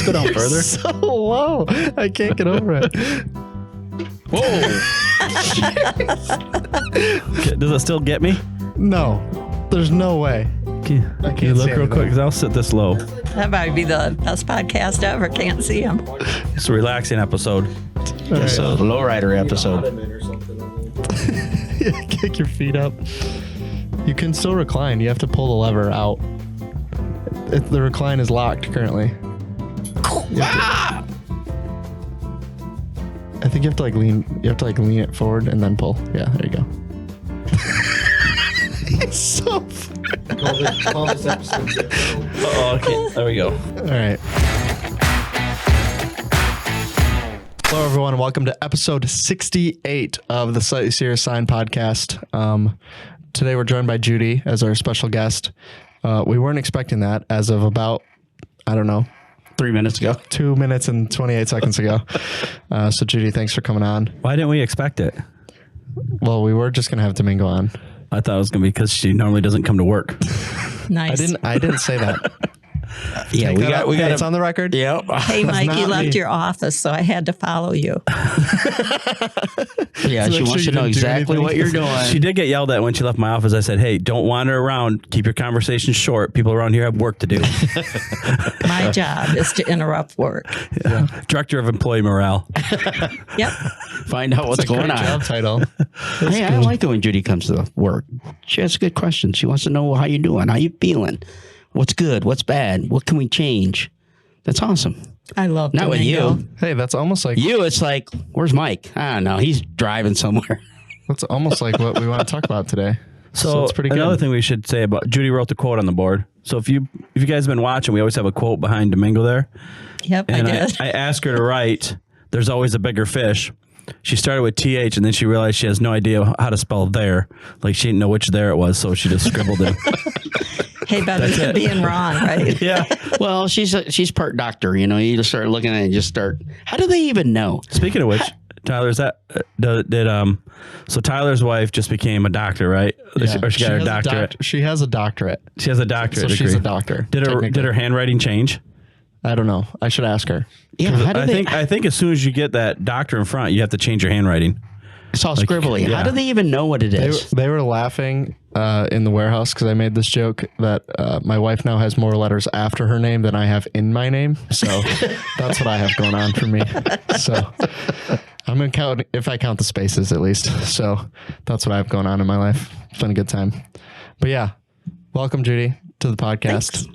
go down further. So low. I can't get over it. Whoa. Does it still get me? No. There's no way. Can you look real quick? Because I'll sit this low. That might be the best podcast ever. Can't see him. It's a relaxing episode. It's a lowrider episode. Kick your feet up. You can still recline. You have to pull the lever out. The recline is locked currently. I think you have to like lean. You have to like lean it forward and then pull. Yeah, there you go. It's so. Call this episode. Oh, okay. There we go. All right. Hello, everyone. Welcome to episode 68 of the Slightly Serious Sign podcast. Today, we're joined by Judy as our special guest. We weren't expecting that as of about, 3 minutes ago. 2 minutes and 28 seconds ago. So, Judy, thanks for coming on. Why didn't we expect it? Well, we were just going to have Domingo on. I thought it was going to be because she normally doesn't come to work. Nice. I didn't say that. Yeah, we got it's on the record. Yep. Hey, Mike, you left me. your office, so I had to follow you. Yeah, she wants to know exactly what you're doing. She did get yelled at when she left my office. I said, hey, don't wander around. Keep your conversation short. People around here have work to do. My job is to interrupt work. Yeah. Director of Employee Morale. Yep. Find out what's going on. Job title. Hey, I like it when Judy comes to work. She has good questions. She wants to know how you doing, how you feeling, what's good, what's bad, what can we change. That's awesome. I love Not with Domingo. you. Hey, that's almost like It's like, where's Mike? I don't know. He's driving somewhere. that's almost like what we want to talk about today. So it's pretty good. Another thing we should say about Judy wrote the quote on the board. So if you guys have been watching, we always have a quote behind Domingo there. Yep, And I did. I asked her to write, there's always a bigger fish. She started with TH and then she realized she has no idea how to spell there. Like she didn't know which there it was, so she just scribbled it. Hey, better than being wrong, right? Yeah. Well, she's part doctor. You know, you just start looking at it and just start. How do they even know? Speaking of which, Tyler's so Tyler's wife just became a doctor, right? Yeah. Or she got her doctorate. She has a doctorate. She has a doctorate. So she's degree. a doctor. Did her handwriting change? I don't know. I should ask her. Yeah, how do I think as soon as you get that doctor in front, you have to change your handwriting. It's all scribbly. yeah. How do they even know what it is? They were laughing in the warehouse because I made this joke that my wife now has more letters after her name than I have in my name. So that's what I have going on for me. So I'm going to count, if I count the spaces at least. So that's what I have going on in my life. It's been a good time. But yeah, welcome, Judy, to the podcast. Thanks.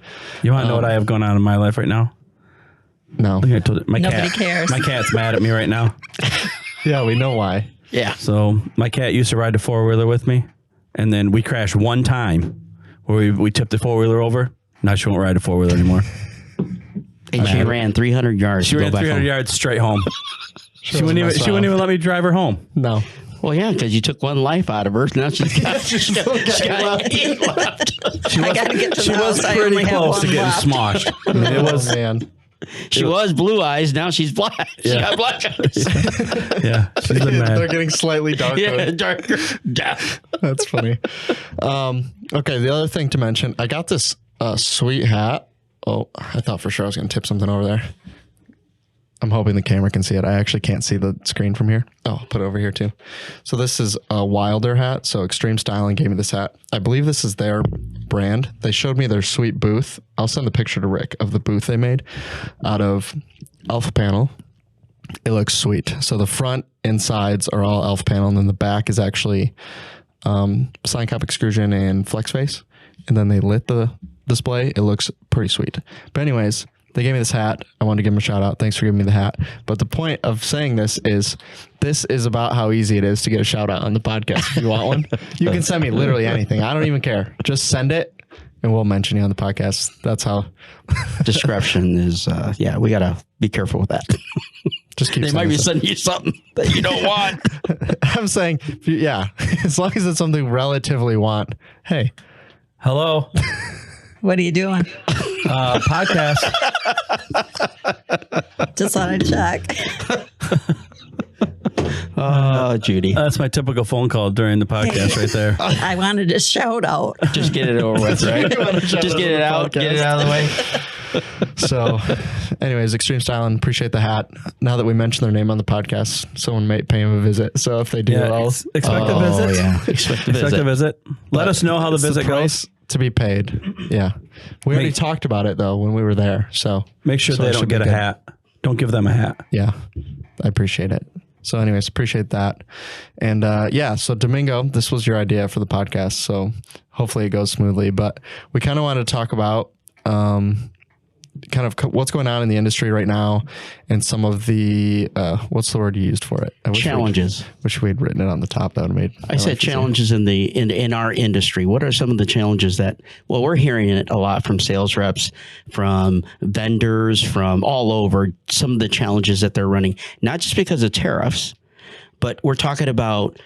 You want to know what I have going on in my life right now? No. I think I told you, Nobody cares. My cat's mad at me right now. Yeah, we know why. Yeah. So my cat used to ride the four-wheeler with me, and then we crashed one time where we tipped the four-wheeler over. Now she won't ride a four-wheeler anymore. And she ran 300 yards. She to go ran back 300 home. yards straight home. She wouldn't even let me drive her home. No. Well, yeah, because you took one life out of her. Now she's got 8 left. I got to get to She the was house. I pretty only have close to one getting left. smoshed. I mean, it was. Man. She was blue eyes. Now she's black. She Yeah. got black eyes. Yeah, she's been They're mad. getting slightly darker. Yeah, darker. Yeah. That's funny. Okay, the other thing to mention, I got this sweet hat. Oh, I thought for sure I was going to tip something over there. I'm hoping the camera can see it. I actually can't see the screen from here. Oh, I'll put it over here too. So this is a Wilder hat. So Extreme Styling gave me this hat. I believe this is their brand. They showed me their sweet booth. I'll send the picture to Rick of the booth they made out of Alpha Panel. It looks sweet. So the front and sides are all Alpha Panel, and then the back is actually sign cap extrusion and flex face. And then they lit the display. It looks pretty sweet. But anyways, they gave me this hat. I wanted to give them a shout out. Thanks for giving me the hat. But the point of saying this is about how easy it is to get a shout out on the podcast. If you want one, you can send me literally anything. I don't even care. Just send it and we'll mention you on the podcast. That's how. Description is, we got to be careful with that. Just keep They might be sending sending you something that you don't want. I'm saying, yeah, as long as it's something relatively want. Hey. Hello. What are you doing? Podcast. Just thought I'd check. Oh, Judy. That's my typical phone call during the podcast right there. I wanted to shout out. Just get it over with, right? Just get it out. Get it out of the way. So anyways, Extreme Styling, appreciate the hat. Now that we mentioned their name on the podcast, someone may pay them a visit. So if they do, I'll expect a visit. Yeah. Expect a visit. Let us know how the visit goes. To be paid. Yeah. We already talked about it though when we were there. So make sure they don't get a hat. Don't give them a hat. Yeah. I appreciate it. So anyways, appreciate that. And yeah, so Domingo, this was your idea for the podcast. So hopefully it goes smoothly, but we kind of wanted to talk about kind of what's going on in the industry right now and some of the, what's the word you used for it? Challenges. Wish we'd written it on the top. That would have made I said challenges in our industry. What are some of the challenges that, well, we're hearing it a lot from sales reps, from vendors, from all over, some of the challenges that they're running, not just because of tariffs, but we're talking about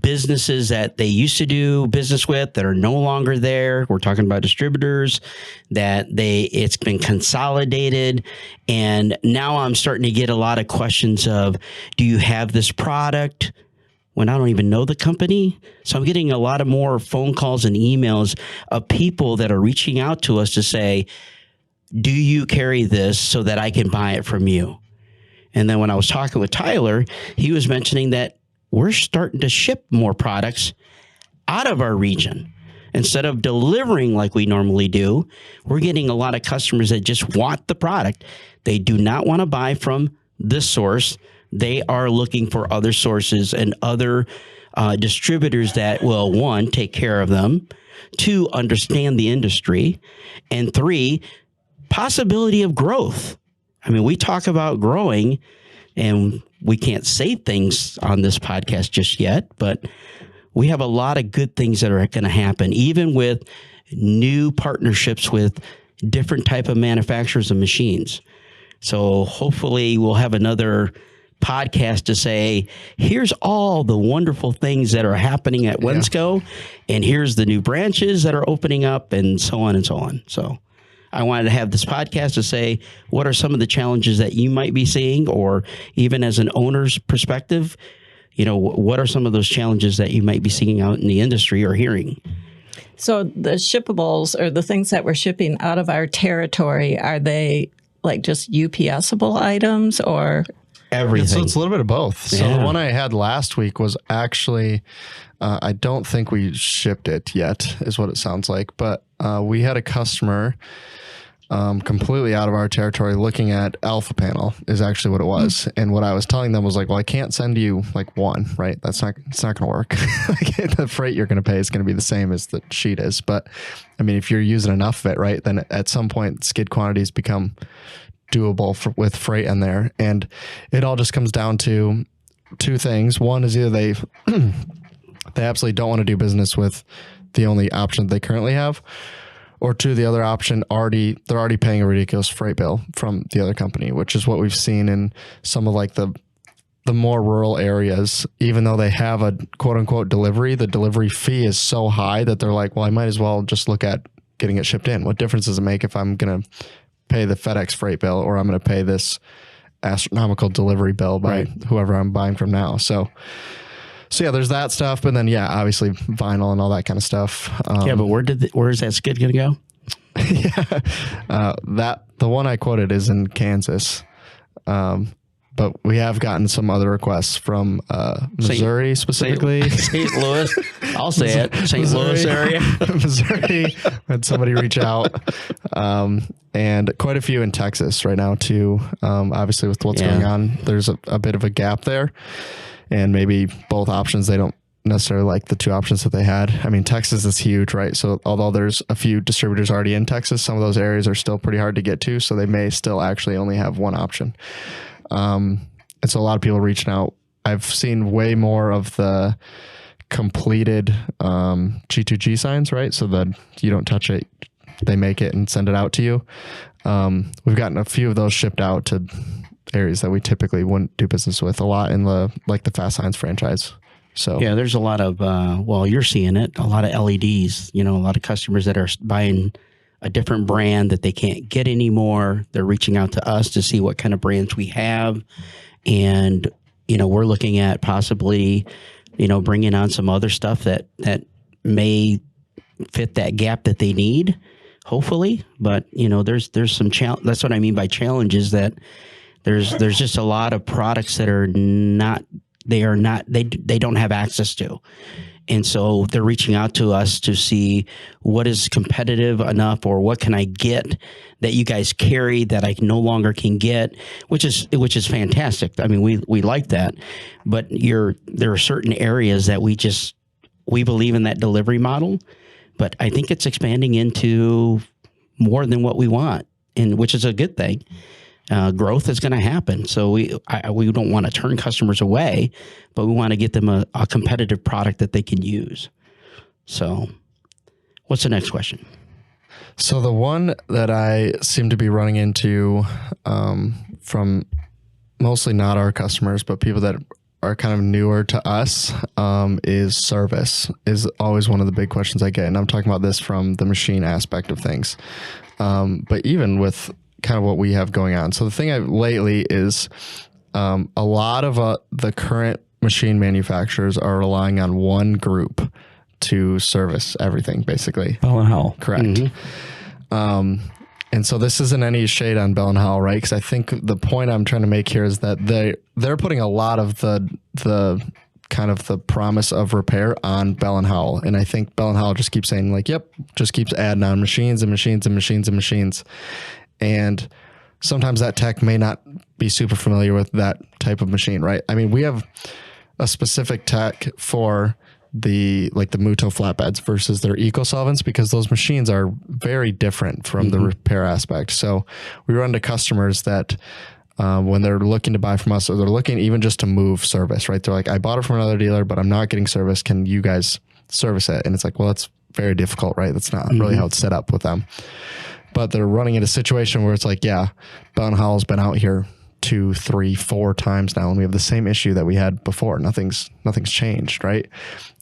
businesses that they used to do business with that are no longer there. We're talking about distributors that it's been consolidated. And now I'm starting to get a lot of questions of, do you have this product? When I don't even know the company. So I'm getting a lot of more phone calls and emails of people that are reaching out to us to say, do you carry this so that I can buy it from you? And then when I was talking with Tyler, he was mentioning that we're starting to ship more products out of our region. Instead of delivering like we normally do, we're getting a lot of customers that just want the product. They do not want to buy from this source. They are looking for other sources and other distributors that will, one, take care of them, two, understand the industry, and three, possibility of growth. I mean, we talk about growing, and we can't say things on this podcast just yet, but we have a lot of good things that are going to happen, even with new partnerships with different type of manufacturers of machines. So hopefully we'll have another podcast to say, here's all the wonderful things that are happening at Wensco, and here's the new branches that are opening up, and so on and so on. So I wanted to have this podcast to say, what are some of the challenges that you might be seeing, or even as an owner's perspective, you know, what are some of those challenges that you might be seeing out in the industry or hearing? So the shippables, or the things that we're shipping out of our territory, are they like just UPS-able items or everything? So it's a little bit of both. So the one I had last week was actually, I don't think we shipped it yet, is what it sounds like. But we had a customer completely out of our territory looking at Alpha Panel is actually what it was. And what I was telling them was like, well, I can't send you like one, right? It's not going to work. Like, the freight you're going to pay is going to be the same as the sheet is. But I mean, if you're using enough of it, right, then at some point skid quantities become doable with freight in there. And it all just comes down to two things. One is either they absolutely don't want to do business with the only option that they currently have, or two, the other option, they're already paying a ridiculous freight bill from the other company, which is what we've seen in some of like the more rural areas. Even though they have a quote unquote delivery, the delivery fee is so high that they're like, well, I might as well just look at getting it shipped in. What difference does it make if I'm going to pay the FedEx freight bill, or I'm going to pay this astronomical delivery bill by whoever I'm buying from now? So yeah, there's that stuff, but then obviously vinyl and all that kind of stuff. But where is that skid going to go? The one I quoted is in Kansas, but we have gotten some other requests from Missouri specifically. St. Louis, I'll say it. St. Louis area, Missouri. Had somebody reach out, and quite a few in Texas right now too. Obviously, with what's going on, there's a bit of a gap there. And maybe both options, they don't necessarily like the two options that they had. I mean, Texas is huge, right? So although there's a few distributors already in Texas, some of those areas are still pretty hard to get to. So they may still actually only have one option. And so a lot of people reaching out. I've seen way more of the completed G2G signs, right? So that you don't touch it, they make it and send it out to you. We've gotten a few of those shipped out to areas that we typically wouldn't do business with, a lot in the Fast Signs franchise. So yeah, there's a lot of you're seeing it, a lot of LEDs, a lot of customers that are buying a different brand that they can't get anymore. They're reaching out to us to see what kind of brands we have, and we're looking at possibly bringing on some other stuff that may fit that gap that they need. hopefully, but there's some challenge. That's what I mean by challenges, that there's just a lot of products that they don't have access to. And so they're reaching out to us to see what is competitive enough, or what can I get that you guys carry that I no longer can get, which is fantastic. I mean, we like that, but there are certain areas that we believe in that delivery model, but I think it's expanding into more than what we want, and which is a good thing. Growth is going to happen. So we don't want to turn customers away, but we want to get them a competitive product that they can use. So what's the next question? So the one that I seem to be running into from mostly not our customers, but people that are kind of newer to us, is service is always one of the big questions I get. And I'm talking about this from the machine aspect of things. But even with kind of what we have going on. So the thing lately is a lot of the current machine manufacturers are relying on one group to service everything, basically. Bell and Howell. Correct. Mm-hmm. And so this isn't any shade on Bell and Howell, right? Because I think the point I'm trying to make here is that they're putting a lot of the kind of the promise of repair on Bell and Howell. And I think Bell and Howell just keeps saying like, yep, just keeps adding on machines and machines and machines and machines. And sometimes that tech may not be super familiar with that type of machine, right? I mean, we have a specific tech for the Muto flatbeds versus their eco solvents, because those machines are very different from the repair aspect. So we run to customers that when they're looking to buy from us, or they're looking even just to move service, right? They're like, I bought it from another dealer, but I'm not getting service. Can you guys service it? And it's like, well, that's very difficult, right? That's not really how it's set up with them. But they're running into a situation where it's like, yeah, Bell and Howell's been out here 2, 3, 4 times now, and we have the same issue that we had before. Nothing's changed, right?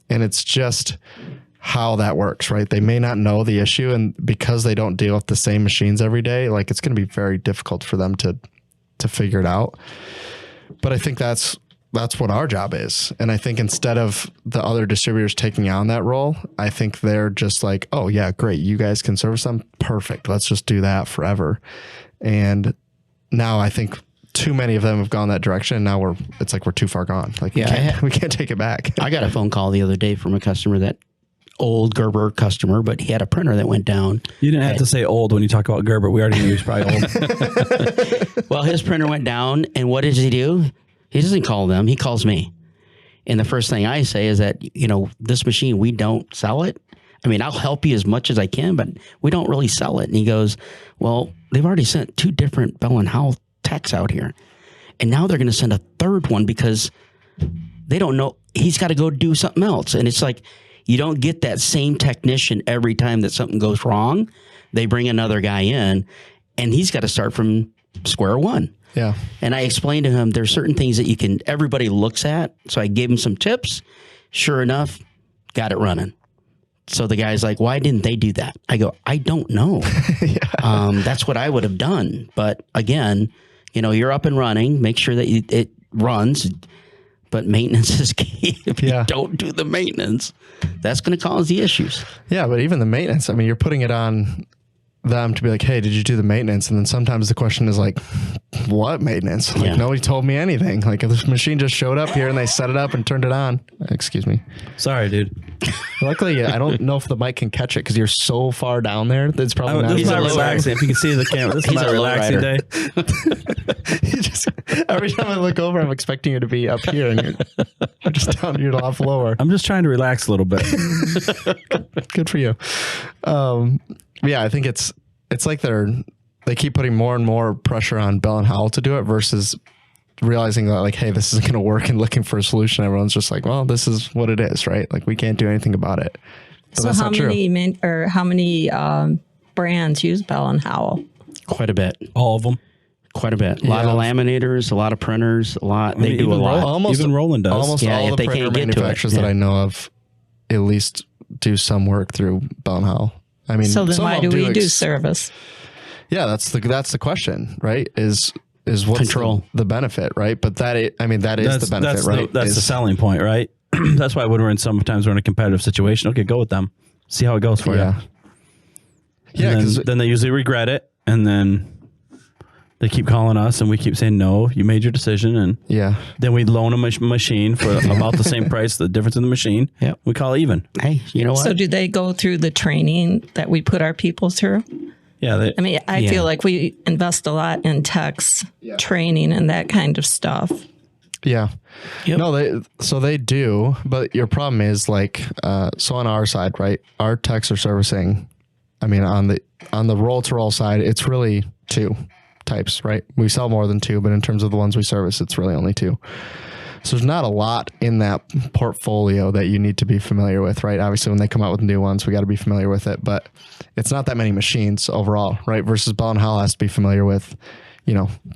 And it's just how that works, right? They may not know the issue, and because they don't deal with the same machines every day, like it's going to be very difficult for them to figure it out. But I think that's what our job is. And I think instead of the other distributors taking on that role, I think they're just like, oh yeah, great. You guys can service them. Perfect. Let's just do that forever. And now I think too many of them have gone that direction. Now it's like we're too far gone. Like we can't take it back. I got a phone call the other day from a customer, that old Gerber customer, but he had a printer that went down. You didn't have to say old when you talk about Gerber. We already knew he was probably old. Well, his printer went down, and what does he do? He doesn't call them. He calls me. And the first thing I say is that, this machine, we don't sell it. I mean, I'll help you as much as I can, but we don't really sell it. And he goes, well, they've already sent 2 different Bell and Howell techs out here. And now they're going to send a 3rd one because they don't know. He's got to go do something else. And it's like, you don't get that same technician every time that something goes wrong. They bring another guy in, and he's got to start from square one. Yeah. And I explained to him, there's certain things that everybody looks at. So I gave him some tips. Sure enough, got it running. So the guy's like, why didn't they do that? I go, I don't know. That's what I would have done. But again, you're up and running. Make sure that it runs. But maintenance is key. If you don't do the maintenance, that's going to cause the issues. Yeah, but even the maintenance, I mean, you're putting it on them to be like, hey, did you do the maintenance? And then sometimes the question is like, what maintenance? Like nobody told me anything. Like if this machine just showed up here and they set it up and turned it on. Excuse me. Sorry, dude. Luckily, I don't know if the mic can catch it because you're so far down there. That's probably not. This is relaxing. If you can see the camera, this is my relaxing day. Every time I look over, I'm expecting you to be up here, and you're just down. You're a lot lower. I'm just trying to relax a little bit. Good for you. Yeah, I think it's like they keep putting more and more pressure on Bell and Howell to do it versus realizing that like, hey, this isn't going to work, and looking for a solution. Everyone's just like, well, this is what it is, right? Like we can't do anything about it. So how many brands use Bell and Howell? Quite a bit. All of them. Quite a bit. A lot of laminators, a lot of printers, a lot. They do a lot. Even Roland does. Almost all the printer manufacturers that I know of at least do some work through Bell and Howell. I mean, so then why do we do service? Yeah, that's the question, right? Is what's control the benefit, right? But that is the benefit, right? That's the selling point, right? That's why when sometimes we're in a competitive situation, okay, go with them, see how it goes for you. Yeah, And because then they usually regret it, and then they keep calling us, and we keep saying, no, you made your decision. And then we loan them a machine for about the same price, the difference in the machine. Yep. We call it even. Hey, you know what? So do they go through the training that we put our people through? Yeah. I mean, I feel like we invest a lot in techs training and that kind of stuff. Yeah. Yep. No, they do, but your problem is like, so on our side, right? Our techs are servicing, I mean, on the roll to roll side, it's really 2 types, right? We sell more than 2, but in terms of the ones we service, it's really only 2. So there's not a lot in that portfolio that you need to be familiar with, right? Obviously, when they come out with new ones, we got to be familiar with it, but it's not that many machines overall, right? Versus Bell and Howell has to be familiar with,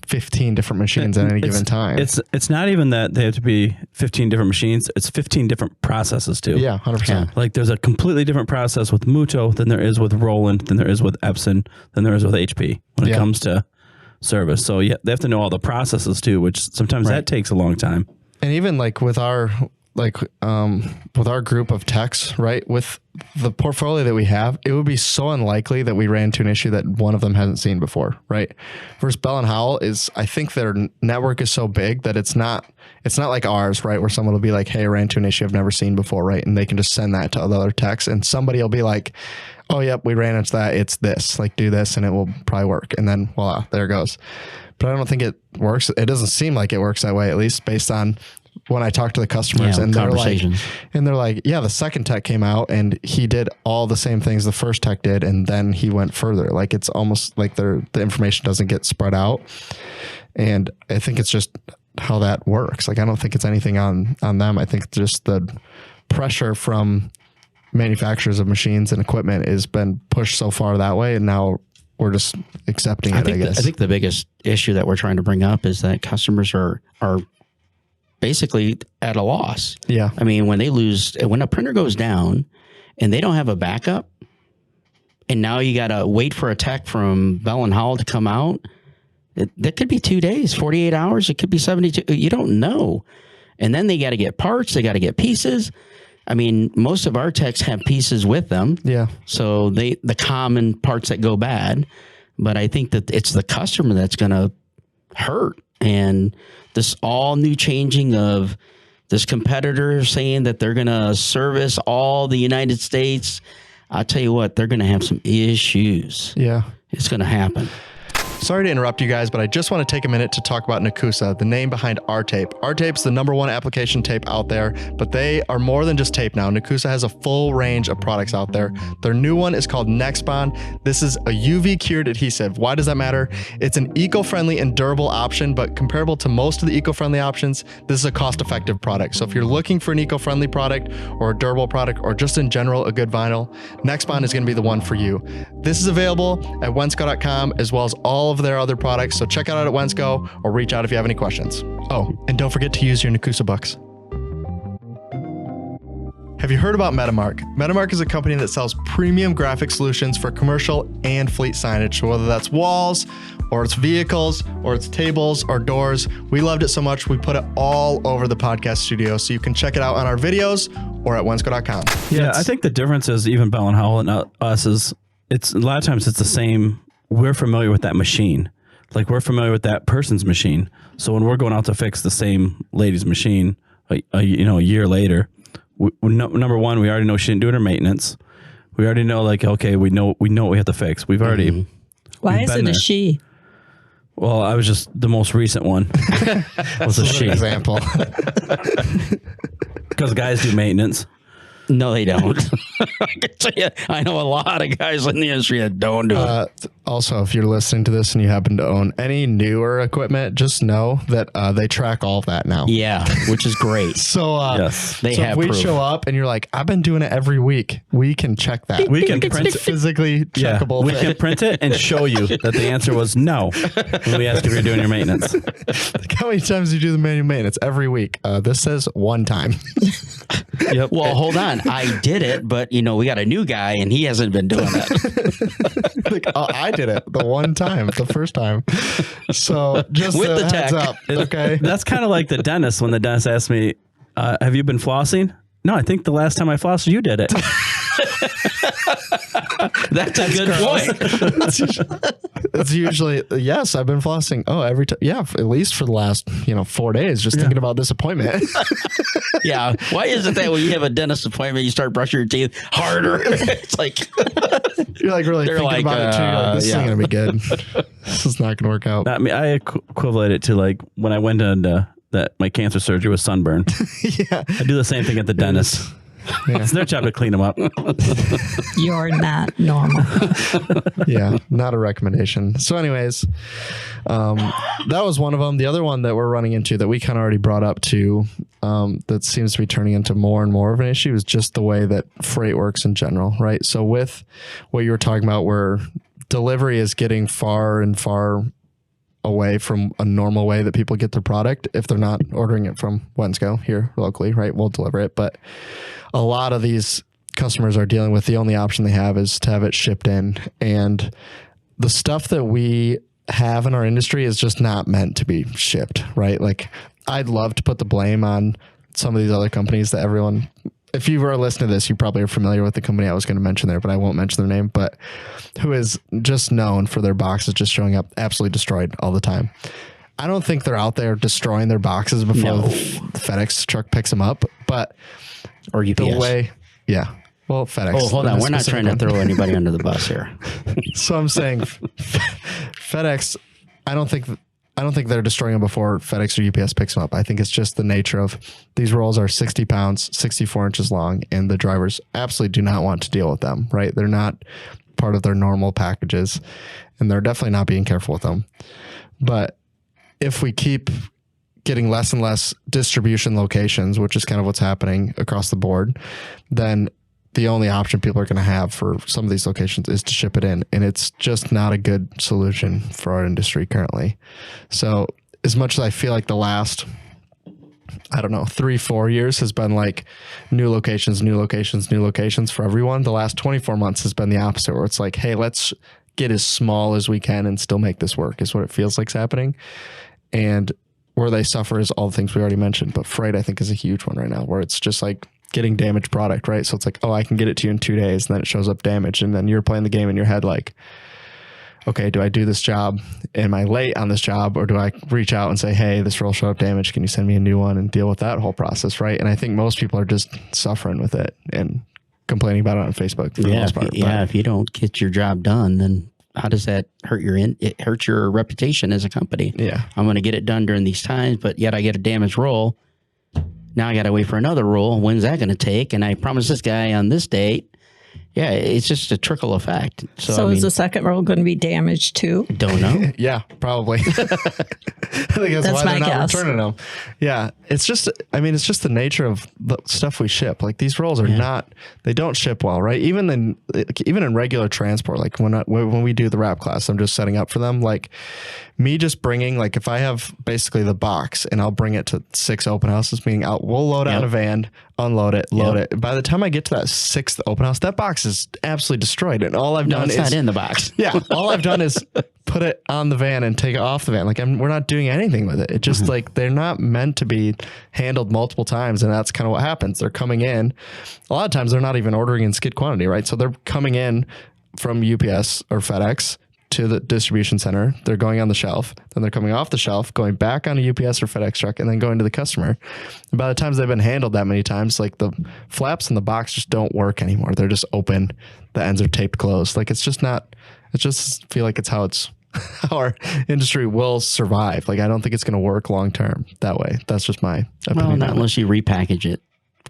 15 different machines at any given time. It's not even that they have to be 15 different machines. It's 15 different processes too. Yeah, 100%. Like there's a completely different process with Muto than there is with Roland, than there is with Epson, than there is with HP when it comes to service. So yeah, they have to know all the processes too, which sometimes that takes a long time. And even like with our group of techs, right? With the portfolio that we have, it would be so unlikely that we ran into an issue that one of them hasn't seen before, right? Versus Bell and Howell I think their network is so big that it's not like ours, right? Where someone will be like, hey, I ran into an issue I've never seen before, right? And they can just send that to the other techs, and somebody will be like, oh, yep, we ran into that. It's this, like do this and it will probably work. And then voila, there it goes. But I don't think it works. It doesn't seem like it works that way, at least based on when I talk to the customers, and they're like, yeah, the second tech came out and he did all the same things the first tech did, and then he went further. Like it's almost like the information doesn't get spread out. And I think it's just how that works. Like I don't think it's anything on them. I think just the pressure from manufacturers of machines and equipment has been pushed so far that way, and now we're just accepting it, I guess. I think the biggest issue that we're trying to bring up is that customers are basically at a loss. Yeah. I mean, when a printer goes down and they don't have a backup, and now you got to wait for a tech from Bell and Howell to come out, that could be 2 days, 48 hours. It could be 72. You don't know. And then they got to get parts. They got to get pieces. I mean, most of our techs have pieces with them. Yeah. So the common parts that go bad, but I think that it's the customer that's going to hurt. And this all new changing of this competitor saying that they're going to service all the United States, I'll tell you what, they're going to have some issues. Yeah. It's going to happen. Sorry to interrupt you guys, but I just want to take a minute to talk about Nakusa, the name behind R-Tape. R-Tape's the #1 application tape out there, but they are more than just tape now. Nakusa has a full range of products out there. Their new one is called NextBond. This is a UV cured adhesive. Why does that matter? It's an eco-friendly and durable option, but comparable to most of the eco-friendly options, this is a cost-effective product. So if you're looking for an eco-friendly product or a durable product or just in general a good vinyl, NextBond is going to be the one for you. This is available at Wensco.com as well as all of their other products. So check it out at Wensco or reach out if you have any questions. Oh, and don't forget to use your Nakusa bucks. Have you heard about Metamark? Metamark is a company that sells premium graphic solutions for commercial and fleet signage. So whether that's walls or it's vehicles or it's tables or doors, we loved it so much we put it all over the podcast studio. So you can check it out on our videos or at Wensco.com. Yeah, I think the difference is even Bell and Howell and us is it's a lot of times it's the same. We're familiar with that machine. Like we're familiar with that person's machine. So when we're going out to fix the same lady's machine, a year later, number one, we already know she didn't do her maintenance. We already know, like, okay, we know what we have to fix. We've already. Why is it a she? Well, I was just the most recent one. Was a she example. Because guys do maintenance. No, they don't. I can tell you, I know a lot of guys in the industry that don't do it. Also, if you're listening to this and you happen to own any newer equipment, just know that they track all of that now. Yeah, which is great. So, yes, they have if we proof. show up and you're like, I've been doing it every week, we can check that. We can print it. Physically checkable. We can print it and show you that the answer was no when we ask if you're doing your maintenance. Like how many times do you do the manual maintenance? Every week. This says one time. Yep. Well, hold on. I did it, but we got a new guy and he hasn't been doing that. Like, I did it the one time, the first time. So just with the heads tech. up. Okay. That's kind of like the dentist when the dentist asked me, have you been flossing? No, I think the last time I flossed, you did it. That's a good point. It's usually, yes, I've been flossing. Oh, every time. Yeah, at least for the last, 4 days, just thinking about this appointment. Yeah. Why is it that when you have a dentist appointment, you start brushing your teeth harder? It's like you're like really thinking about it too. You're like, this isn't going to be good. This is not going to work out. I mean, I equivalent it to like when I went into that my cancer surgery was sunburn. Yeah. I do the same thing at the dentist. Yeah. It's their job to clean them up. You're not normal. Yeah, not a recommendation. So anyways, that was one of them. The other one that we're running into that we kind of already brought up too, that seems to be turning into more and more of an issue is just the way that freight works in general, right? So with what you were talking about where delivery is getting far and far away from a normal way that people get their product if they're not ordering it from Wensco here locally, right? We'll deliver it. But a lot of these customers are dealing with the only option they have is to have it shipped in. And the stuff that we have in our industry is just not meant to be shipped, right? Like I'd love to put the blame on some of these other companies that everyone, if you were listening to this, you probably are familiar with the company I was going to mention there, but I won't mention their name, but who is just known for their boxes just showing up absolutely destroyed all the time. I don't think they're out there destroying their boxes before the FedEx truck picks them up, but or UPS. The way, yeah. Well, FedEx. Oh, hold on. We're not trying to throw anybody under the bus here. So I'm saying FedEx, I don't think they're destroying them before FedEx or UPS picks them up. I think it's just the nature of these rolls are 60 pounds, 64 inches long, and the drivers absolutely do not want to deal with them, right? They're not part of their normal packages, and they're definitely not being careful with them. But if we keep getting less and less distribution locations, which is kind of what's happening across the board, then the only option people are going to have for some of these locations is to ship it in. And it's just not a good solution for our industry currently. So as much as I feel like the last, 3-4 years has been like new locations for everyone, the last 24 months has been the opposite, where it's like, hey, let's get as small as we can and still make this work, is what it feels like's happening. And where they suffer is all the things we already mentioned. But freight, I think, is a huge one right now, where it's just like getting damaged product, right? So it's like, oh, I can get it to you in 2 days, and then it shows up damaged. And then you're playing the game in your head like, okay, do I do this job? Am I late on this job? Or do I reach out and say, hey, this roll showed up damaged. Can you send me a new one, and deal with that whole process, right? And I think most people are just suffering with it and complaining about it on Facebook for the most part. If you don't get your job done, then how does that hurt it hurts your reputation as a company? Yeah. I'm going to get it done during these times, but yet I get a damaged roll. Now I got to wait for another roll. When's that going to take? And I promised this guy on this date. Yeah, it's just a trickle effect. So is the second roll going to be damaged too? Don't know. Yeah, probably. I think that's why they're not returning them. Yeah, it's just the nature of the stuff we ship. Like these rolls are they don't ship well, right? Even in regular transport, like when we do the wrap class, I'm just setting up for them. Like me just bringing, like if I have basically the box and I'll bring it to 6 open houses, meaning we'll load out a van, unload it, load it. By the time I get to that 6th open house, that box is absolutely destroyed. And all I've done is not in the box. Yeah. All I've done is put it on the van and take it off the van. Like we're not doing anything with it. It just like, they're not meant to be handled multiple times. And that's kind of what happens. They're coming in. A lot of times they're not even ordering in skid quantity, right? So they're coming in from UPS or FedEx to the distribution center. They're going on the shelf, then they're coming off the shelf, going back on a UPS or FedEx truck, and then going to the customer. And by the time they've been handled that many times, like the flaps in the box just don't work anymore. They're just open. The ends are taped closed. Like it's just not, I just feel like it's how our industry will survive. Like I don't think it's going to work long term that way. That's just my opinion. Well, not unless you repackage it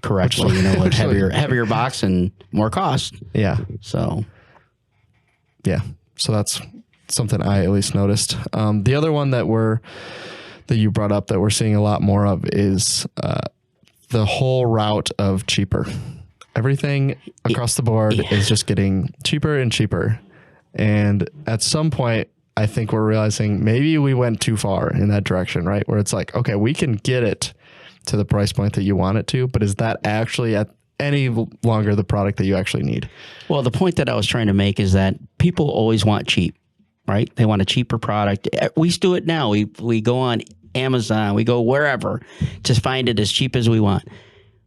correctly, with heavier box and more cost. Yeah. So. Yeah. So that's something I at least noticed. The other one that you brought up that we're seeing a lot more of is the whole route of cheaper. Everything across the board is just getting cheaper and cheaper. And at some point, I think we're realizing maybe we went too far in that direction, right? Where it's like, okay, we can get it to the price point that you want it to, but is that actually at any longer the product that you actually need? Well, the point that I was trying to make is that people always want cheap, right? They want a cheaper product. We do it now. We go on Amazon, we go wherever to find it as cheap as we want.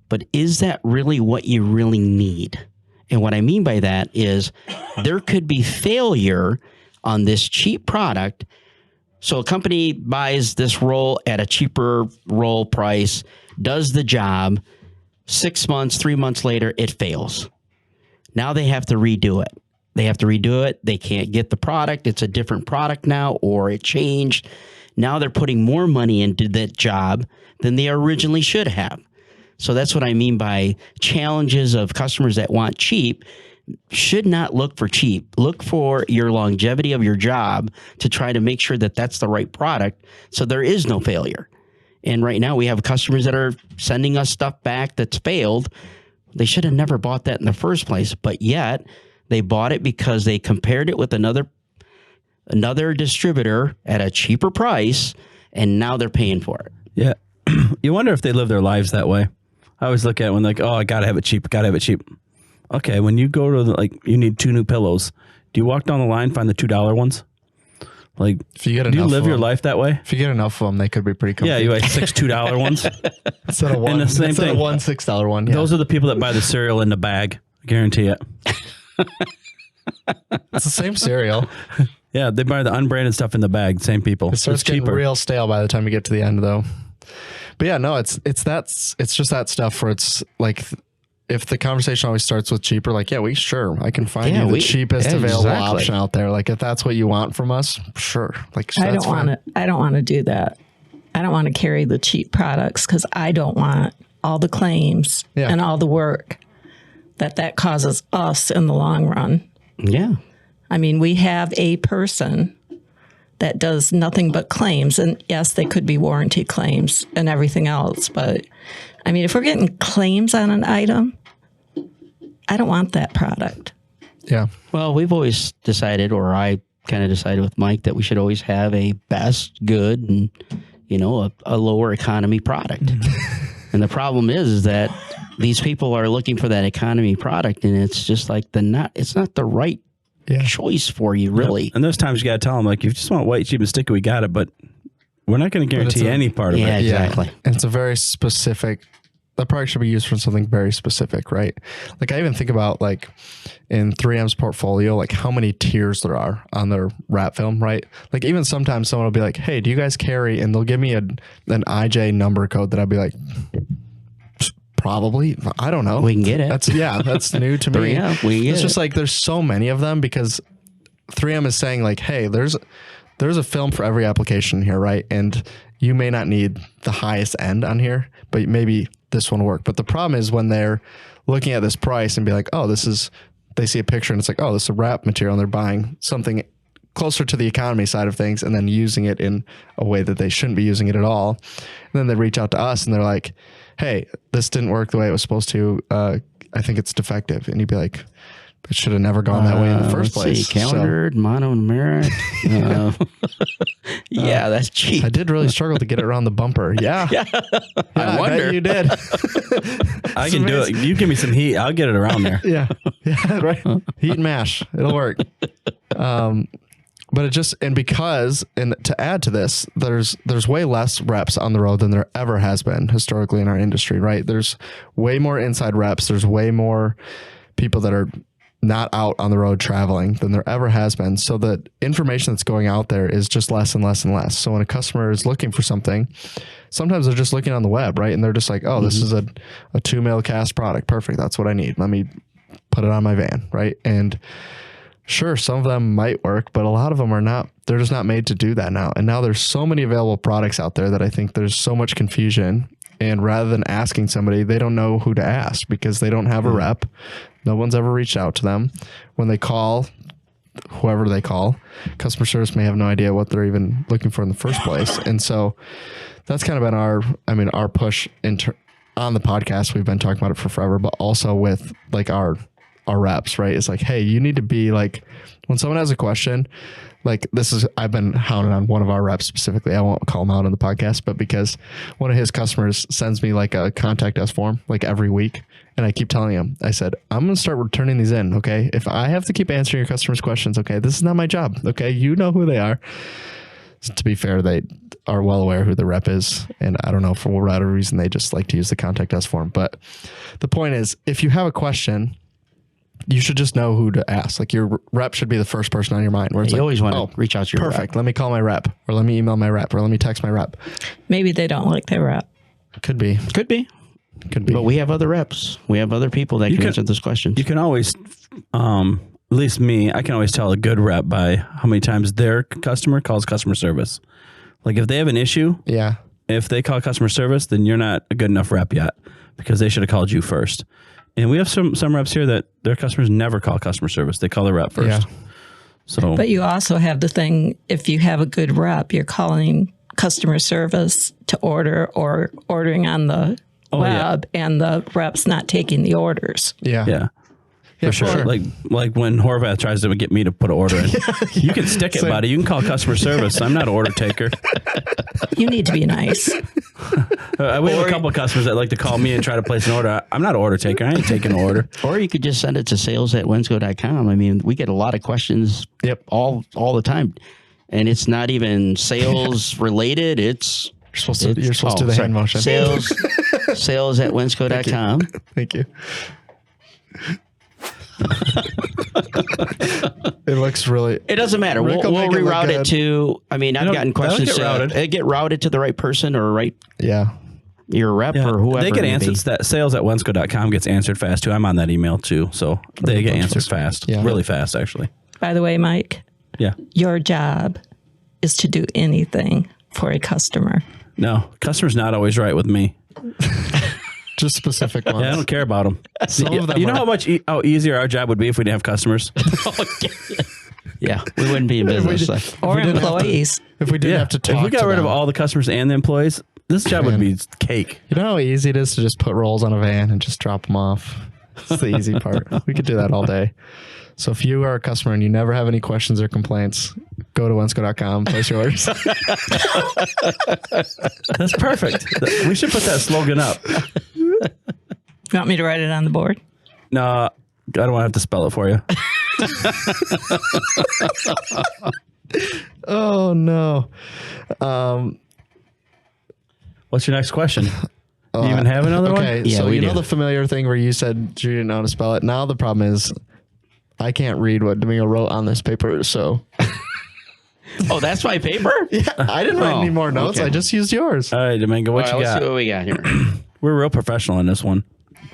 But is that really what you really need? And what I mean by that is there could be failure on this cheap product. So a company buys this roll at a cheaper roll price, does the job, 6 months, 3 months later, it fails. Now they have to redo it. They can't get the product. It's a different product now, or it changed. Now they're putting more money into that job than they originally should have. So that's what I mean by challenges of customers that want cheap. Should not look for cheap. Look for your longevity of your job to try to make sure that that's the right product, so there is no failure. And right now we have customers that are sending us stuff back that's failed. They should have never bought that in the first place, but yet they bought it because they compared it with another distributor at a cheaper price, and now they're paying for it. Yeah. You wonder if they live their lives that way. I always look at it when like, oh, I got to have it cheap. Okay, when you go to you need 2 new pillows. Do you walk down the line, find the $2 ones? Like, if you get do you live your life that way? If you get enough of them, they could be pretty comfy. Yeah, you buy 6 $2 ones. Instead of one, and the same instead thing. of one $6 one. Yeah. Those are the people that buy the cereal in the bag. I guarantee it. It's the same cereal. Yeah, they buy the unbranded stuff in the bag. Same people. It starts getting real stale by the time you get to the end, though. But yeah, no, it's just that stuff where it's like, if the conversation always starts with cheaper, like, yeah, I can find you the cheapest available option out there. Like, if that's what you want from us, sure. Like, I don't want to do that. I don't want to carry the cheap products because I don't want all the claims and all the work that causes us in the long run. Yeah. I mean, we have a person that does nothing but claims. And yes, they could be warranty claims and everything else. But I mean, if we're getting claims on an item, I don't want that product. Yeah. Well, we've always decided, or I kind of decided with Mike, that we should always have a best, good, and, a lower economy product. And the problem is that these people are looking for that economy product, and it's just like it's not the right choice for you, really. And there's times you got to tell them, like, if you just want white, cheap, and sticky, we got it, but we're not going to guarantee any part of it. Yeah, exactly. And it's a very specific, that product should be used for something very specific, right? Like, I even think about, like, in 3M's portfolio, like, how many tiers there are on their wrap film, right? Like, even sometimes someone will be like, hey, do you guys carry, and they'll give me an IJ number code that I'd be like, probably. I don't know. We can get it. That's new to me. It's just like, there's so many of them because 3M is saying, like, hey, there's a film for every application here, right? And you may not need the highest end on here, but maybe this one will work. But the problem is when they're looking at this price and be like, oh, they see a picture and it's like, oh, this is a wrap material, and they're buying something closer to the economy side of things and then using it in a way that they shouldn't be using it at all. And then they reach out to us and they're like, hey, this didn't work the way it was supposed to. I think it's defective. And you'd be like, it should have never gone that way in the first place. Calendared, monomeric. Yeah, that's cheap. I did really struggle to get it around the bumper. Yeah. I wonder. bet you did. I can do it. You give me some heat, I'll get it around there. Yeah, right. Heat and mash. It'll work. But and to add to this, there's way less reps on the road than there ever has been historically in our industry, right? There's way more inside reps. There's way more people that are not out on the road traveling than there ever has been. So the information that's going out there is just less and less and less. So when a customer is looking for something, sometimes they're just looking on the web, right? And they're just like, oh, this is a 2-mil cast product. Perfect. That's what I need. Let me put it on my van, right? And sure, some of them might work, but a lot of them are not. They're just not made to do that now. And now there's so many available products out there that I think there's so much confusion. And rather than asking somebody, they don't know who to ask because they don't have a rep. No one's ever reached out to them. When they call, whoever they call, customer service may have no idea what they're even looking for in the first place. And so that's kind of been our push on the podcast. We've been talking about it for forever, but also with like our reps, right? It's like, hey, you need to be like, when someone has a question, like I've been hounding on one of our reps specifically. I won't call him out on the podcast, but because one of his customers sends me like a contact us form like every week. And I keep telling him, I said, I'm going to start returning these in. Okay. If I have to keep answering your customers' questions, okay, this is not my job. Okay. You know who they are. So to be fair, they are well aware who the rep is. And I don't know, for whatever reason, they just like to use the contact us form. But the point is, if you have a question, you should just know who to ask. Like your rep should be the first person on your mind. Where it's You like, always want to reach out to your perfect. rep. Let me call my rep, or let me email my rep, or let me text my rep. Maybe they don't like their rep. Could be. Could be. Could be. But we have other reps. We have other people that can answer those questions. You can always, at least me, I can always tell a good rep by how many times their customer calls customer service. Like if they have an issue, Yeah. if they call customer service, then you're not a good enough rep yet because they should have called you first. And we have some reps here that their customers never call customer service. They call their rep first. Yeah. So, But you also have the thing, if you have a good rep, you're calling customer service to order or ordering on the web and the rep's not taking the orders. Yeah. yeah. For sure. Like when Horvath tries to get me to put an order in. You can stick it, buddy. You can call customer service. I'm not an order taker. You need to be nice. We have a couple of customers that like to call me and try to place an order. I'm not an order taker. I ain't taking an order. Or you could just send it to sales@wensco.com. I mean, we get a lot of questions all the time. And it's not even sales related. You're supposed to do the hand motion. Sales@wensco.com. Thank you. It looks really. It doesn't matter. We'll reroute it to. I mean, I've gotten questions. Get routed to the right person or your rep or whoever. They get answered. That sales@wensco.com gets answered fast too. I'm on that email too, so they get answered fast. Yeah. Really fast, actually. By the way, Mike. Yeah. Your job is to do anything for a customer. No, customer's not always right with me. Just specific ones. Yeah, I don't care about them. Some of them you know how easier our job would be if we didn't have customers? Yeah, we wouldn't be in business. Or employees. If we didn't have to talk if we got to rid them. of all the customers and the employees, this job would be cake. You know how easy it is to just put rolls on a van and just drop them off? It's the easy part. We could do that all day. So if you are a customer and you never have any questions or complaints, go to Wensco.com, place your orders. That's perfect. We should put that slogan up. You want me to write it on the board? No, I don't want to have to spell it for you. Oh, no. What's your next question? Do you even have another one? Okay, so you know the familiar thing where you said you didn't know how to spell it. Now the problem is I can't read what Domingo wrote on this paper, so. Oh, that's my paper? Yeah, I didn't write any more notes. Okay. I just used yours. All right, Domingo, what you got? Let's see what we got here. We're real professional in this one.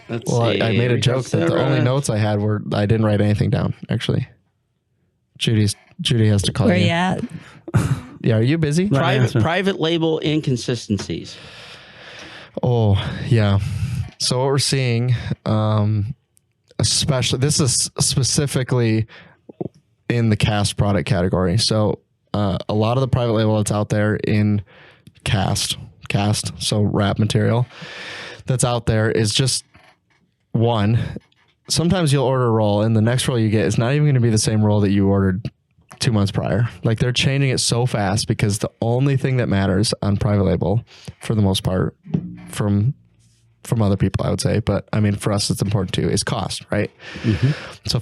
I made a joke that the only notes I had were I didn't write anything down, actually. Judy has to call you. Where you at? Yeah, are you busy? Private label inconsistencies. Oh, yeah. So what we're seeing, especially, this is specifically in the cast product category. So a lot of the private label that's out there in cast, so wrap material that's out there is just one. Sometimes you'll order a roll and the next roll you get is not even going to be the same roll that you ordered 2 months prior. Like they're changing it so fast because the only thing that matters on private label, for the most part, from other people, I would say, but I mean, for us, it's important too, is cost, right? Mm-hmm. So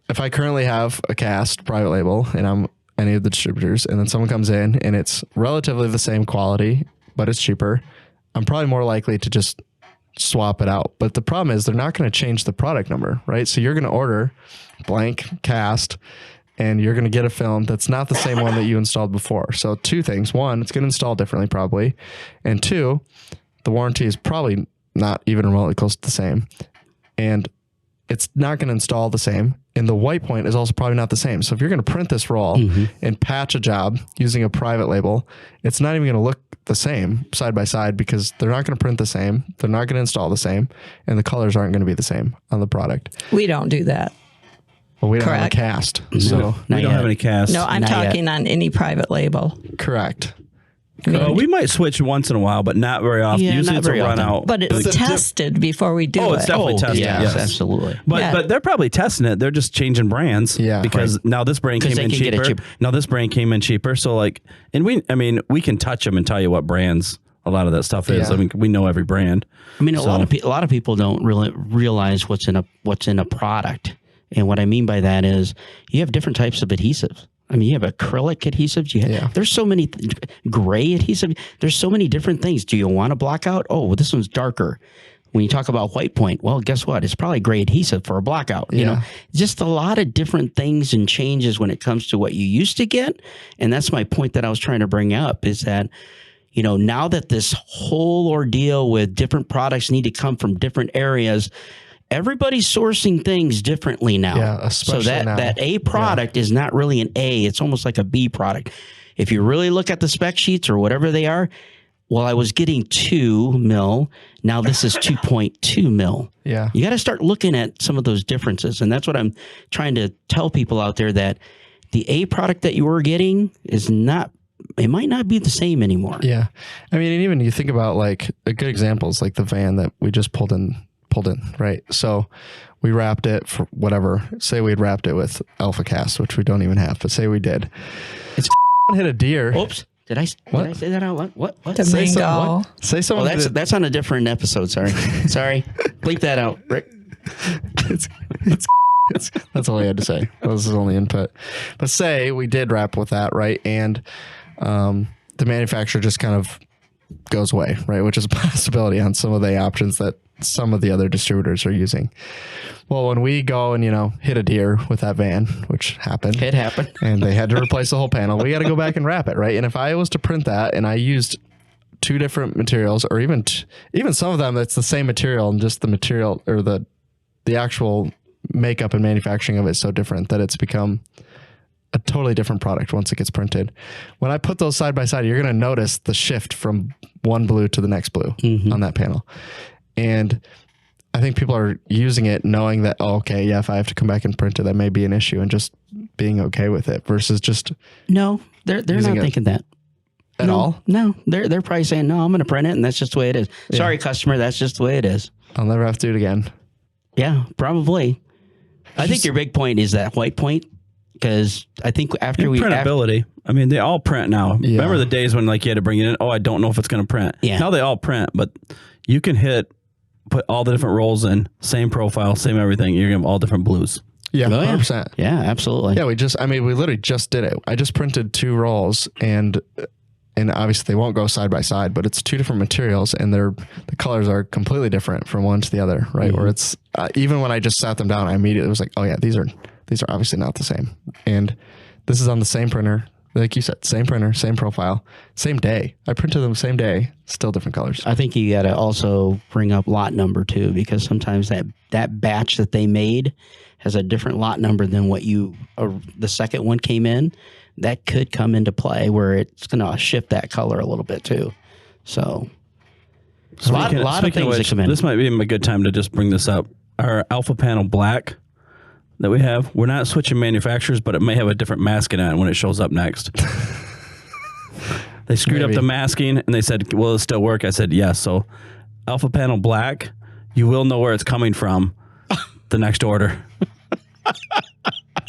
if I currently have a cast private label and I'm any of the distributors, and then someone comes in and it's relatively the same quality, but it's cheaper, I'm probably more likely to just swap it out. But the problem is they're not going to change the product number, right? So you're going to order blank cast and you're going to get a film that's not the same one that you installed before. So two things. One, it's going to install differently probably. And two, the warranty is probably not even remotely close to the same. And it's not going to install the same. And the white point is also probably not the same. So if you're going to print this roll and patch a job using a private label, it's not even going to look the same side by side because they're not going to print the same. They're not going to install the same. And the colors aren't going to be the same on the product. We don't do that. Well, we don't have a cast. So we don't have any cast. No, I'm talking on any private label. Correct. We might switch once in a while, but not very often. Yeah, usually it's a run out. But it's tested before we do it. Oh, it's definitely tested. Yes, absolutely. But they're probably testing it. They're just changing brands. Yeah. Because now this brand came in cheaper. Now this brand came in cheaper. So like, and we can touch them and tell you what brands a lot of that stuff is. I mean, we know every brand. I mean, a lot of people don't really realize what's in a product. And what I mean by that is you have different types of adhesives. I mean, you have acrylic adhesives. There's so many gray adhesive. There's so many different things. Do you want to block out? Oh, well, this one's darker. When you talk about white point, well, guess what? It's probably gray adhesive for a blackout. You know, just a lot of different things and changes when it comes to what you used to get. And that's my point that I was trying to bring up is that, you know, now that this whole ordeal with different products need to come from different areas, everybody's sourcing things differently now. Yeah, especially so now. that A product is not really an A. It's almost like a B product. If you really look at the spec sheets or whatever they are, well, I was getting 2 mil. Now this is 2.2 mil. Yeah. You got to start looking at some of those differences. And that's what I'm trying to tell people out there, that the A product that you were getting is not, it might not be the same anymore. Yeah. I mean, and even you think about like a good example is like the van that we just pulled in, right? So we wrapped it for whatever, say we had wrapped it with Alpha Cast, which we don't even have, but say we did. It's hit a deer. Oops. Did I say that out loud? What? Say something. Say something. Oh, that's on a different episode. Sorry. Bleep that out, Rick. It's that's all I had to say. That was his only input. But say we did wrap with that, right? And the manufacturer just kind of goes away, right? Which is a possibility on some of the options that some of the other distributors are using. Well, when we go and, you know, hit a deer with that van, which happened. It happened. And they had to replace the whole panel. We got to go back and wrap it, right? And if I was to print that and I used 2 different materials, or even some of them that's the same material and just the material or the actual makeup and manufacturing of it is so different that it's become a totally different product once it gets printed. When I put those side by side, you're going to notice the shift from one blue to the next blue on that panel. And I think people are using it knowing that, oh, okay, yeah, if I have to come back and print it, that may be an issue, and just being okay with it versus just no, they're not thinking that at all. No, they're probably saying, no, I'm going to print it, and that's just the way it is. Yeah. Sorry, customer, that's just the way it is. I'll never have to do it again. Yeah, probably. I think your big point is that white point, because I think after we printability. I mean, they all print now. Yeah. Remember the days when like you had to bring it in? Oh, I don't know if it's going to print. Yeah. Now they all print, but you can put all the different rolls in, same profile, same everything. You're going to have all different blues. Yeah, 100%. Yeah, absolutely. Yeah, we literally just did it. I just printed 2 rolls, and obviously they won't go side by side, but it's 2 different materials, and the colors are completely different from one to the other, right? Where it's even when I just sat them down, I immediately was like, oh yeah, these are obviously not the same. And this is on the same printer. Like you said, same printer, same profile, same day. I printed them same day, still different colors. I think you got to also bring up lot number too, because sometimes that batch that they made has a different lot number than what the second one came in. That could come into play where it's going to shift that color a little bit too. So a lot of things that come in. This might be a good time to just bring this up. Our Alpha Panel Black that we have, we're not switching manufacturers, but it may have a different masking on it when it shows up next. They screwed up the masking and they said, will it still work? I said, yes. So Alpha Panel Black, you will know where it's coming from the next order.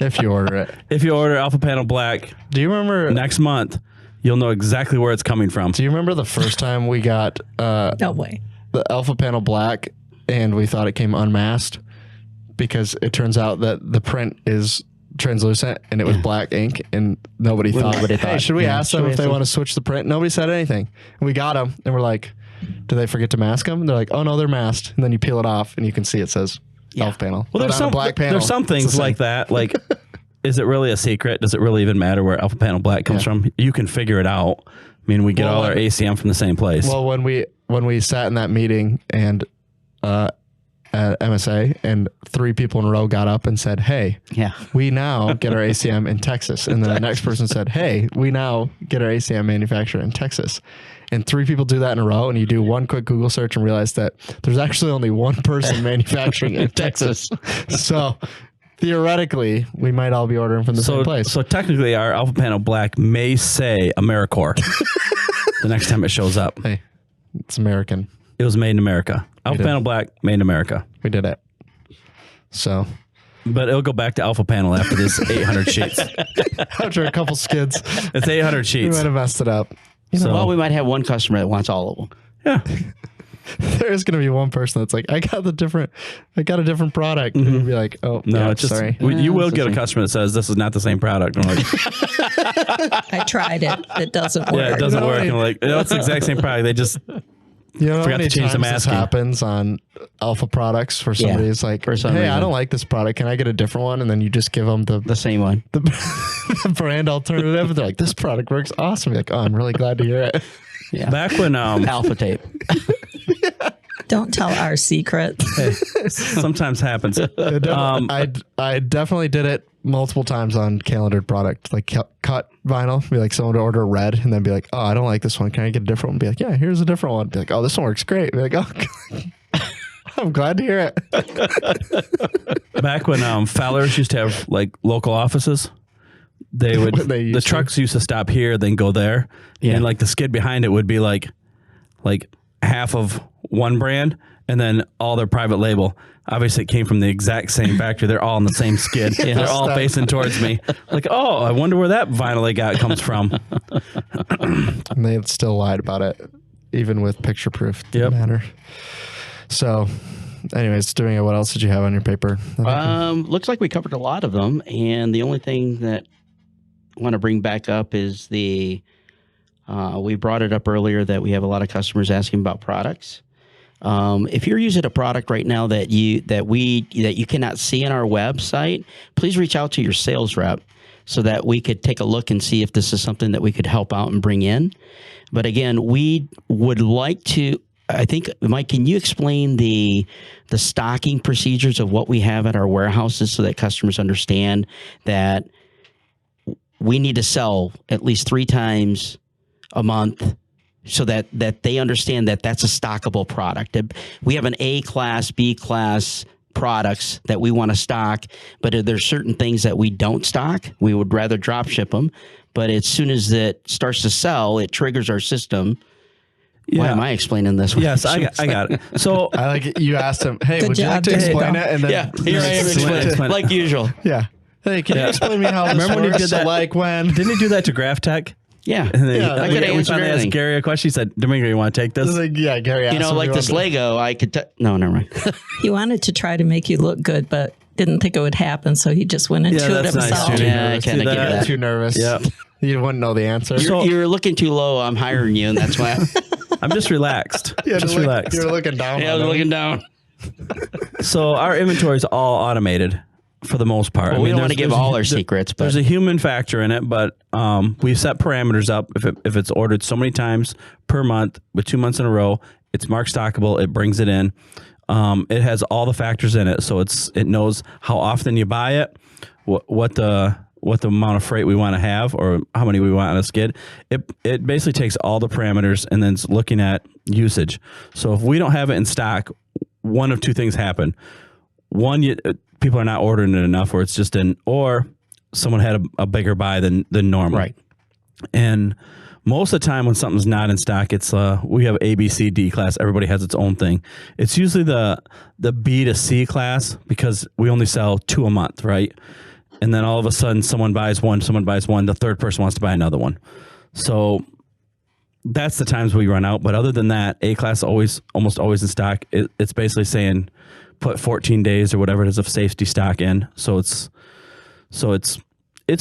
If you order it. If you order Alpha Panel Black, do you remember next month, you'll know exactly where it's coming from. Do you remember the first time we got no way. The Alpha Panel Black and we thought it came unmasked? Because it turns out that the print is translucent and it was black ink, and nobody thought, hey, should we ask them if they want to switch the print? Nobody said anything. And we got them and we're like, do they forget to mask them? And they're like, oh no, they're masked. And then you peel it off and you can see it says Alpha Panel. Well, there's some things like that. Like, is it really a secret? Does it really even matter where Alpha Panel Black comes from? You can figure it out. I mean, we get all our ACM from the same place. Well, when we sat in that meeting and at MSA, and 3 people in a row got up and said, hey, we now get our ACM in Texas. And then the next person said, hey, we now get our ACM manufacturer in Texas. And 3 people do that in a row, and you do one quick Google search and realize that there's actually only one person manufacturing in Texas. So theoretically, we might all be ordering from the same place. So technically, our Alpha Panel Black may say AmeriCorps the next time it shows up. Hey, it's American. It was made in America. Alpha Panel Black, made in America. We did it. So. But it'll go back to Alpha Panel after this 800 sheets. After a couple skids. It's 800 sheets. We might have messed it up. Well, we might have one customer that wants all of them. Yeah. There's going to be one person that's like, I got a different product. And you'll be like, oh, no, it's just, sorry. You will get a customer that says this is not the same product. And I'm like, I tried it. It doesn't work. Yeah, it doesn't work. And I'm like, it's the exact same product. They just forgot to change the masking. This happens on alpha products where somebody's like, for some hey, reason. I don't like this product. Can I get a different one? And then you just give them The same one. the brand alternative. They're like, this product works awesome. You're like, oh, I'm really glad to hear it. Yeah. Back when Alpha tape. Don't tell our secret. sometimes happens. I definitely did it multiple times on calendared product, like cut vinyl. Be like, someone would order red and then be like, oh, I don't like this one. Can I get a different one? Be like, yeah, here's a different one. Be like, oh, this one works great. Be like, oh, I'm glad to hear it. Back when Fowler's used to have like local offices, the trucks used to stop here, then go there, and like the skid behind it would be like half of one brand and then all their private label. Obviously, it came from the exact same factory. They're all on the same skid. They're all facing towards me. Like, oh, I wonder where that vinyl they got comes from. And they still lied about it, even with picture proof. Didn't matter. So, anyways, doing it. What else did you have on your paper? Looks like we covered a lot of them, and the only thing that I want to bring back up is we brought it up earlier that we have a lot of customers asking about products. If you're using a product right now that you cannot see on our website, please reach out to your sales rep so that we could take a look and see if this is something that we could help out and bring in. But again, we would like to. I think, Mike, can you explain the stocking procedures of what we have at our warehouses so that customers understand that we need to sell at least 3 times a month so that they understand that that's a stockable product. We have an A class, B class products that we want to stock, but if there's certain things that we don't stock, we would rather drop ship them. But as soon as it starts to sell, it triggers our system. Yeah. Why am I explaining this? Yes, I got it. So I like it. You asked him, hey, Good would you like job, to Dave. explain it? And then Here I am explaining, like usual. Yeah. Hey, can you explain me how this Remember when you works? did that? So like when didn't he do that to Graph Tech? Yeah. And then I could we answer finally asked anything. Gary a question. He said, Domingo, you want to take this? like, yeah, Gary asked You know, him like if this he wanted Lego, I could. No, never mind. He wanted to try to make you look good, but didn't think it would happen, so he just went into it that's nice, himself. Judy. Yeah, I kind of to- get that. too nervous. Yeah. You wouldn't know the answer. You're looking too low. I'm hiring you, and that's why. I'm just relaxed. Just relaxed. You're looking down. I on was him. looking down. So our inventory is all automated for the most part. Well, we don't want to give all our secrets, but there's a human factor in it, but we set parameters up. If it's ordered so many times per month with 2 months in a row, it's marked stockable. It brings it in. It has all the factors in it, so it knows how often you buy it, what the amount of freight we want to have, or how many we want on a skid. It basically takes all the parameters and then it's looking at usage. So if we don't have it in stock, one of two things happen. One, people are not ordering it enough, or it's just or someone had a bigger buy than normal. Right. And most of the time when something's not in stock, it's we have A, B, C, D class. Everybody has its own thing. It's usually the B to C class because we only sell 2 a month, right? And then all of a sudden someone buys one, the third person wants to buy another one. So that's the times we run out. But other than that, A class almost always in stock. It's basically saying put 14 days or whatever it is of safety stock in. So it's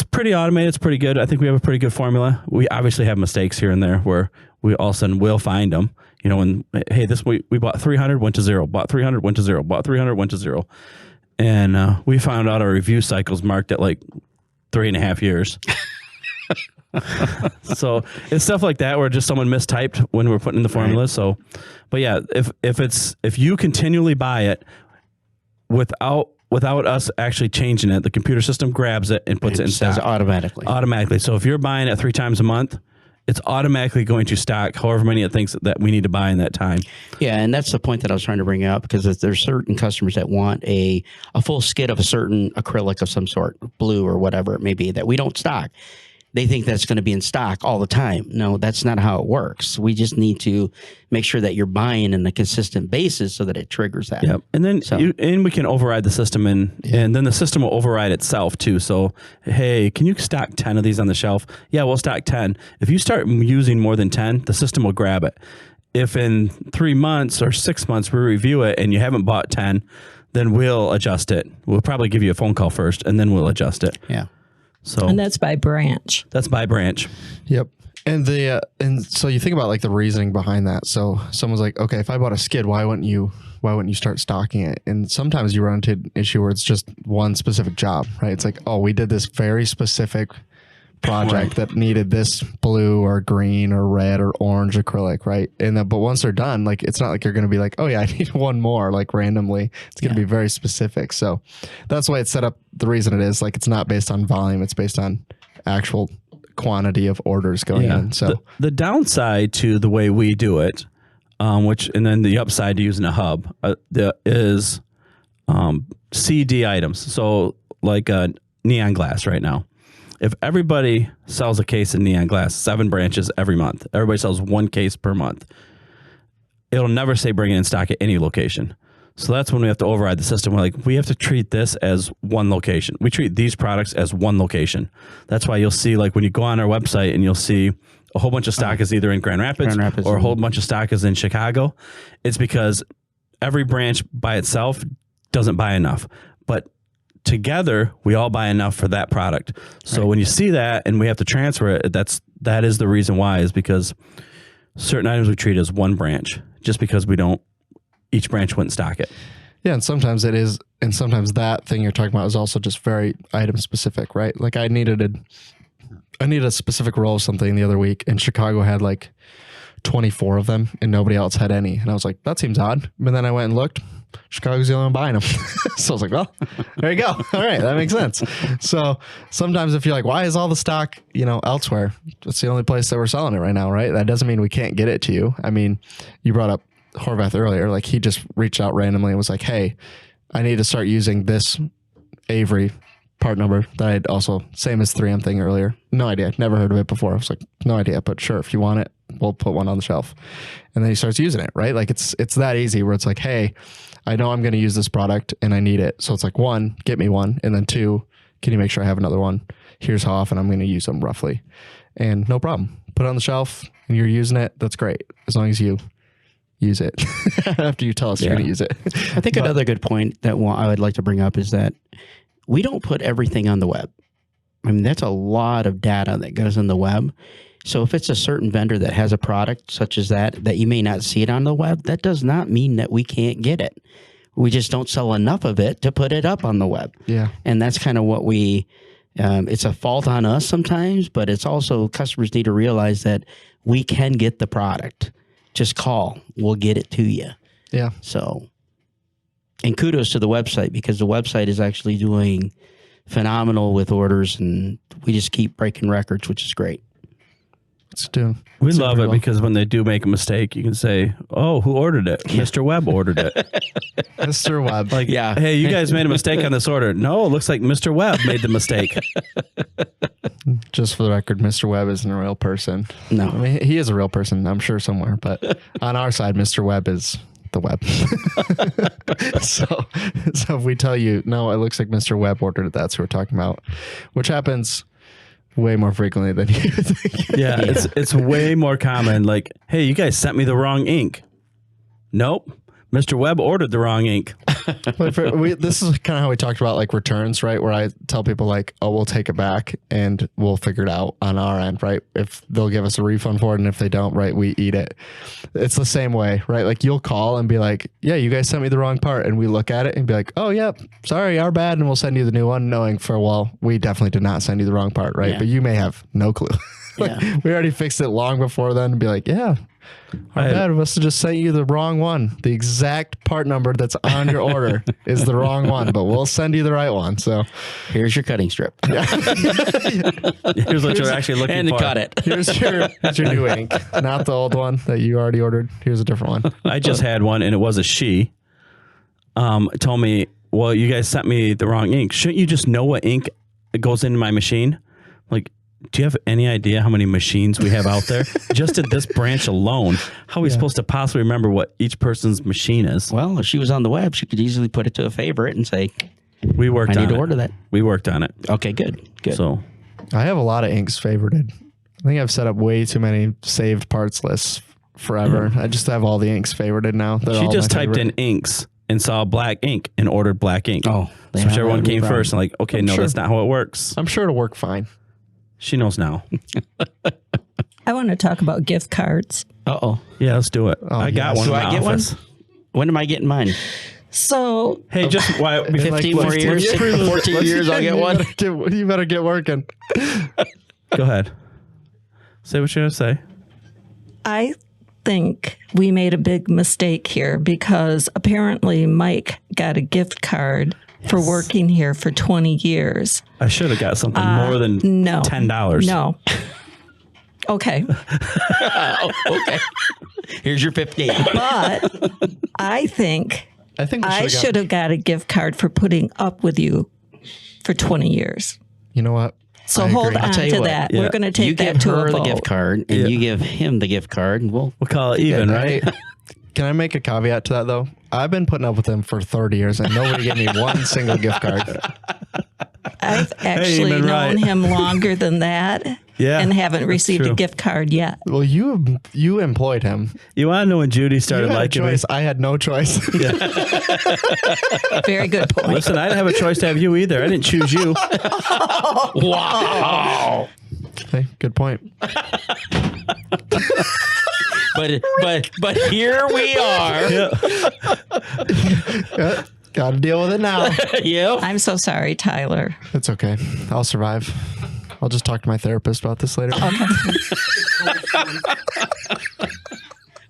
pretty automated. It's pretty good. I think we have a pretty good formula. We obviously have mistakes here and there where we all of a sudden will find them. You know, and hey, this week we bought 300, went to 0, bought 300, went to 0, bought 300, went to 0. And we found out our review cycle's marked at like 3.5 years. So it's stuff like that where just someone mistyped when we're putting in the formula. Right. So, but yeah, if you continually buy it without us actually changing it, the computer system grabs it and puts it in stock automatically. So if you're buying it 3 times a month, it's automatically going to stock however many it thinks that we need to buy in that time. Yeah, and that's the point that I was trying to bring up, because there's certain customers that want a full skid of a certain acrylic of some sort, blue or whatever it may be, that we don't stock. They think that's going to be in stock all the time. No, that's not how it works. We just need to make sure that you're buying on a consistent basis so that it triggers that. Yep. And then we can override the system and then the system will override itself too. So, hey, can you stock 10 of these on the shelf? Yeah, we'll stock 10. If you start using more than 10, the system will grab it. If in 3 months or 6 months we review it and you haven't bought 10, then we'll adjust it. We'll probably give you a phone call first and then we'll adjust it. Yeah. So, and that's by branch. That's by branch. Yep. And so you think about like the reasoning behind that. So someone's like, okay, if I bought a skid, why wouldn't you start stocking it? And sometimes you run into an issue where it's just one specific job, right? It's like, oh, we did this very specific project that needed this blue or green or red or orange acrylic, right? And then, but once they're done, like, it's not like you're going to be like, oh yeah, I need one more, like randomly. It's going to be very specific. So that's why it's set up the reason it is. Like, it's not based on volume. It's based on actual quantity of orders going in. So the downside to the way we do it, and then the upside to using a hub is CD items. So like neon glass right now. If everybody sells a case of neon glass, 7 branches every month, everybody sells 1 case per month, it'll never say bring it in stock at any location. So that's when we have to override the system. We're like, we have to treat this as one location. We treat these products as one location. That's why you'll see, like, when you go on our website and you'll see a whole bunch of stock is either in Grand Rapids or a whole bunch of stock is in Chicago. It's because every branch by itself doesn't buy enough. But together, we all buy enough for that product. So when you see that and we have to transfer it, that is the reason why, is because certain items we treat as one branch, just because each branch wouldn't stock it. Yeah, and sometimes it is, and sometimes that thing you're talking about is also just very item specific, right? Like I needed a specific roll of something the other week, and Chicago had like 24 of them, and nobody else had any. And I was like, that seems odd. But then I went and looked. Chicago's the only one buying them. So I was like, well, there you go. All right, that makes sense. So sometimes if you're like, why is all the stock, elsewhere? It's the only place that we're selling it right now, right? That doesn't mean we can't get it to you. I mean, you brought up Horvath earlier. Like, he just reached out randomly and was like, hey, I need to start using this Avery part number that I'd also, same as 3M thing earlier. No idea. Never heard of it before. I was like, no idea, but sure, if you want it, we'll put one on the shelf. And then he starts using it, right? Like it's that easy where it's like, hey, I know I'm going to use this product and I need it. So it's like, 1, get me one. And then 2, can you make sure I have another one? Here's how often I'm going to use them roughly. And no problem. Put it on the shelf and you're using it. That's great. As long as you use it after you tell us you're going to use it. I think another good point that I would like to bring up is that we don't put everything on the web. I mean, that's a lot of data that goes on the web. So if it's a certain vendor that has a product such as that you may not see it on the web, that does not mean that we can't get it. We just don't sell enough of it to put it up on the web. Yeah. And that's kind of what it's a fault on us sometimes, but it's also customers need to realize that we can get the product. Just call, we'll get it to you. Yeah. So, and kudos to the website, because the website is actually doing phenomenal with orders, and we just keep breaking records, which is great. We love it because when they do make a mistake, you can say, oh, who ordered it? Mr. Webb ordered it. Mr. Webb. Like, yeah. Hey, you guys made a mistake on this order. No, it looks like Mr. Webb made the mistake. Just for the record, Mr. Webb isn't a real person. No. I mean, he is a real person, I'm sure, somewhere. But on our side, Mr. Webb is the web. So if we tell you, no, it looks like Mr. Webb ordered it, that's who we're talking about, which happens way more frequently than you think. Yeah, it's way more common. Like, hey, you guys sent me the wrong ink. Nope. Mr. Webb ordered the wrong ink. But this is kind of how we talked about like returns, right? Where I tell people like, oh, we'll take it back and we'll figure it out on our end, right? If they'll give us a refund for it, and if they don't, right, we eat it. It's the same way, right? Like you'll call and be like, yeah, you guys sent me the wrong part. And we look at it and be like, oh, yeah, sorry, our bad. And we'll send you the new one, knowing we definitely did not send you the wrong part, right? Yeah. But you may have no clue. We already fixed it long before then, and be like, yeah, our bad. We must have just sent you the wrong one. The exact part number that's on your order is the wrong one, but we'll send you the right one. So here's your cutting strip. Here's what you're actually looking and for. And cut it. Here's your new ink, not the old one that you already ordered. Here's a different one. I just had one, and it was a she. Told me, well, you guys sent me the wrong ink. Shouldn't you just know what ink goes into my machine? Like, do you have any idea how many machines we have out there? Just at this branch alone, how are we supposed to possibly remember what each person's machine is? Well, if she was on the web, she could easily put it to a favorite and say, we worked on it. I need to order that. We worked on it. Okay, good. So I have a lot of inks favorited. I think I've set up way too many saved parts lists forever. I just have all the inks favorited now. She just typed in inks and saw black ink and ordered black ink. Oh, so whichever one came first, and like, okay, no, that's not how it works. I'm sure it'll work fine. She knows now. I want to talk about gift cards. Uh-oh. Yeah, let's do it. I got one. Do in I my get office. one? When am I getting mine? So, Hey, just why? 15 more years, 14 years, I'll get one. You better get working. Go ahead. Say what you're going to say. I think we made a big mistake here because apparently Mike got a gift card for working here for 20 years. I should have got something more than No. $10. No. Okay. Okay. Here's your 15. But I think I should have got a gift card for putting up with you for 20 years. You know what? So I hold agree. on tell you to what, that. yeah. We're going to take You that give to a her the vote. gift card, and you give him the gift card, and we'll We'll call it even, right? Can I make a caveat to that, though? I've been putting up with him for 30 years, and nobody gave me one single gift card. I've actually been known right. him longer than that Yeah, and haven't received a true. gift card yet. Well, you employed him. You want to know when Judy You started had a liking me? choice. I had no choice. Very good point. Listen, I didn't have a choice to have you either. I didn't choose you. Wow. Hey, good point. But here we are. Yeah. Got to deal with it now. Yep. I'm so sorry, Tyler. It's okay. I'll survive. I'll just talk to my therapist about this later.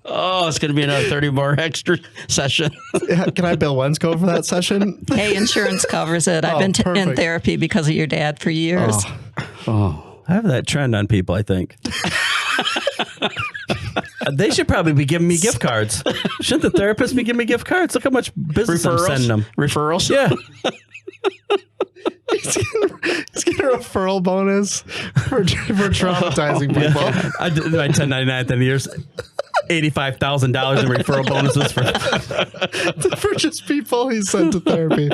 Oh, it's going to be another 30 more extra session. Can I bill Wensco for that session? Hey, insurance covers it. I've been in perfect. therapy because of your dad for years. Oh, I have that trend on people, I think. They should probably be giving me gift cards. Shouldn't the therapist be giving me gift cards? Look how much business I'm sending them. Referrals? Yeah. he's getting a referral bonus for traumatizing people. Yeah. I did my 1099 at the end of the years. $85,000 in referral bonuses For just people he sent to therapy.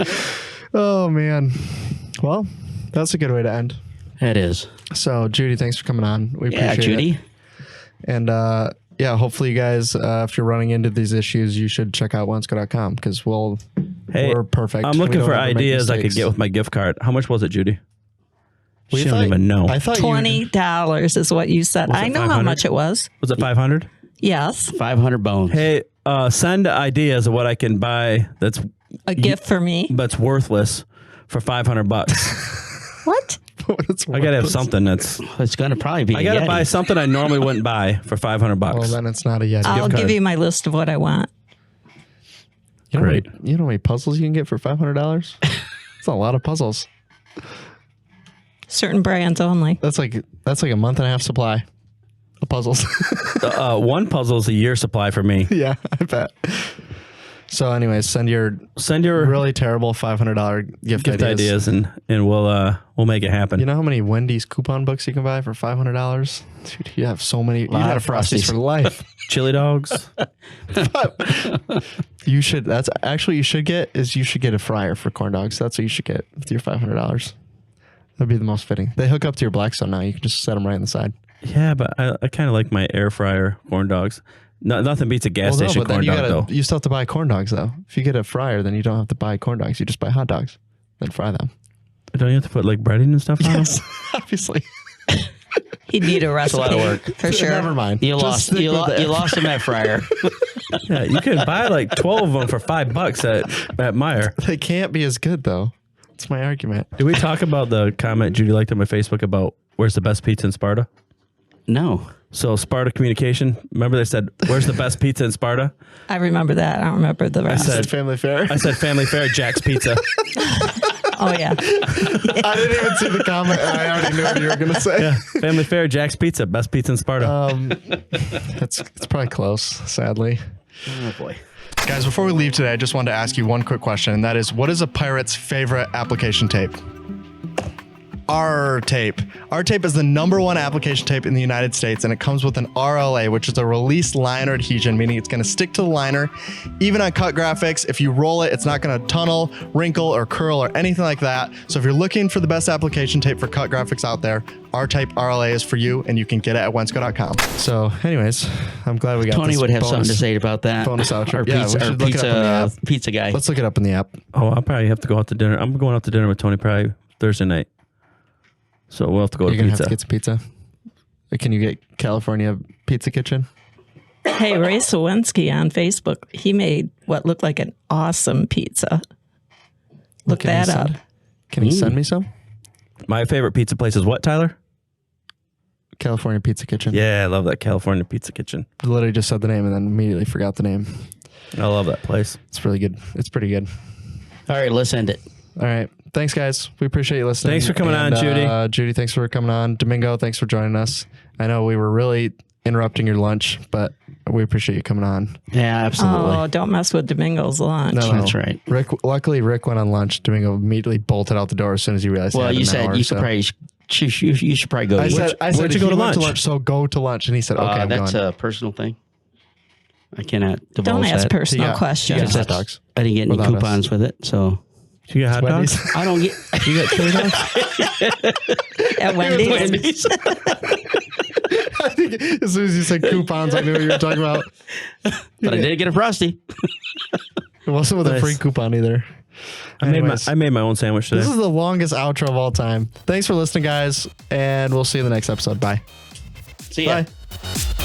Oh, man. Well, that's a good way to end. It is. So, Judy, thanks for coming on. We Yeah, appreciate Judy. it. And yeah, hopefully you guys, if you're running into these issues, you should check out Wensco.com because we're perfect. I'm We looking don't for ever make ideas I could mistakes. get with my gift card. How much was it, Judy? We She don't thought- even know. I thought $20 is what you said. Was it I know how 500? much it was. Was it 500? Yes. 500 bones. Hey, send ideas of what I can buy that's A gift for me. worthless for $500. What? I gotta have something that's. It's going to probably be I gotta a Yeti. buy something I normally wouldn't buy for $500. Well, then it's not a Yeti. I'll card. give you my list of what I want. You know Great. You know how many puzzles you can get for $500? It's a lot of puzzles. Certain brands only. That's like a month and a half supply of puzzles. One puzzle is a year supply for me. Yeah, I bet. So, anyways, send your really terrible $500 gift ideas. and we'll make it happen. You know how many Wendy's coupon books you can buy for $500? Dude, you have so many. You Lot got of Frosties Frosties. for life. Chili dogs. You should. That's actually you should get a fryer for corn dogs. That's what you should get with your $500. That'd be the most fitting. They hook up to your Blackstone now. You can just set them right on the side. Yeah, but I kind of like my air fryer corn dogs. Nothing beats a gas station corn dog though. You still have to buy corn dogs though. If you get a fryer, then you don't have to buy corn dogs. You just buy hot dogs, then fry them. Don't you have to put like breading and stuff on them? Yes, obviously. He'd need a recipe lot of work. for sure. Never mind. You Just lost. stick You, with lo- it. you lost him at Fryer. Yeah, you could buy like 12 of them for $5 at Meijer. They can't be as good though. That's my argument. Did we talk about the comment Judy liked on my Facebook about where's the best pizza in Sparta? No. So Sparta Communication, remember they said, where's the best pizza in Sparta? I remember that. I don't remember the rest. said- Family Fair. I said Family Fair, Jack's Pizza. Oh, yeah. I didn't even see the comment, and I already knew what you were gonna say. Yeah, Family Fair, Jack's Pizza, best pizza in Sparta. It's probably close, sadly. Oh boy. Guys, before we leave today, I just wanted to ask you one quick question, and that is, what is a pirate's favorite application tape? R-tape. R-tape is the #1 application tape in the United States, and it comes with an RLA, which is a release liner adhesion, meaning it's going to stick to the liner. Even on cut graphics, if you roll it, it's not going to tunnel, wrinkle, or curl, or anything like that. So if you're looking for the best application tape for cut graphics out there, R-tape RLA is for you, and you can get it at Wensco.com. So anyways, I'm glad we got Tony this would have bonus- something to say about that. bonus outro. Our Yeah, we pizza, our should look it up in the app. pizza guy. Let's look it up in the app. Oh, I'll probably have to go out to dinner. I'm going out to dinner with Tony probably Thursday night. So we'll have to go You're to going to pizza. have to get some pizza. Can you get California Pizza Kitchen? Hey, Ray Sawinski on Facebook, he made what looked like an awesome pizza. Look that up. Can you send me some? My favorite pizza place is what, Tyler? California Pizza Kitchen. Yeah, I love that California Pizza Kitchen. I literally just said the name and then immediately forgot the name. I love that place. It's really good. It's pretty good. All right, let's end it. All right. Thanks, guys. We appreciate you listening. Thanks for coming on, Judy. Judy, thanks for coming on. Domingo, thanks for joining us. I know we were really interrupting your lunch, but we appreciate you coming on. Yeah, absolutely. Oh, don't mess with Domingo's lunch. No. That's right. Luckily, Rick went on lunch. Domingo immediately bolted out the door as soon as he realized. Well, he had you an said hour, you so. could probably you should probably go. I said where'd you go to went lunch? So go to lunch, and he said, "Okay, I'm that's going." a personal thing. I cannot divulge Don't ask that. personal He got questions. hot dogs. I didn't get any Without coupons with it, so You get hot Wendy's. dogs? I don't get. You get chili dogs? At Wendy's. I think as soon as you said coupons, I knew what you were talking about. But I did get a Frosty. It wasn't with a Nice. free coupon either. I made my own sandwich today. This is the longest outro of all time. Thanks for listening, guys, and we'll see you in the next episode. Bye. See ya. Bye.